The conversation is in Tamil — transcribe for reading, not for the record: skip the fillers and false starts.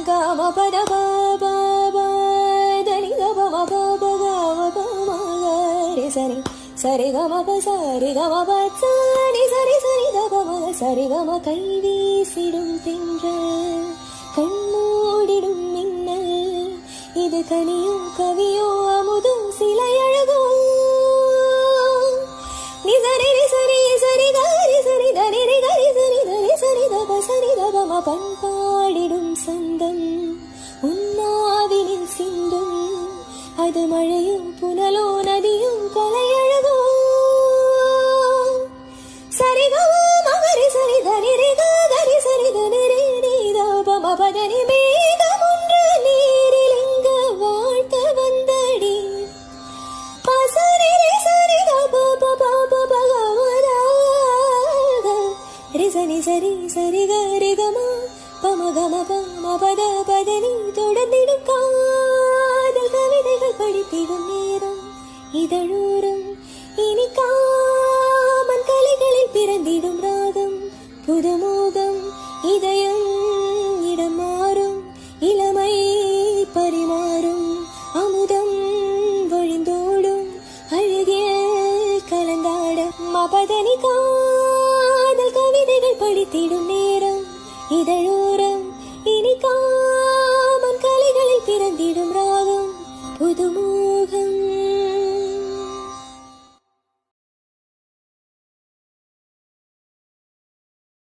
Gama pada ba ba ba dani ga ba ma ba ba ga ma ba ma ga re sari sari ga ma ba sari ga ma ba sari sari sari ga ba ma sari ga ma கை வீசிடும் தென்றல் கண்மூடிடும் மின்னல் இது கனியும் கவியோ அமுதும் சிலை அழகோ நிசரி சரி சரி காரி சரி தனி கரி சரி தனி சரி தப சரி தப ம பண்பாடிடும் சந்தம் உன்னாவினில் சிந்தும் அது மழையும் புனலோ நதியும் கலையழகோ சரிகா மகரி சரி தனி கரி சரி தனி ரே தப ம பதனி மேகம் ஒன்று நீரில் இங்க வாழ்த்த வந்தடி பசரி சரி தப பப பகவதா ரிசனி சரி சரி கரி கமா பமகம பம பத பதனி தொடர்ந்திடும் காதல் கவிதைகள் படித்திடும் நேரம் இதழூரம் இனிக்காமன் கலைகளில் பிறந்திடும் ராகம் புதுமோகம் இதயம் இடம் மாறும் இளமை பரிமாறும் அமுதம் வழிந்தோடும் அழகிய கலந்தாட மபதனி காதல் கவிதைகள் படித்திடும் நேரம் இதழோர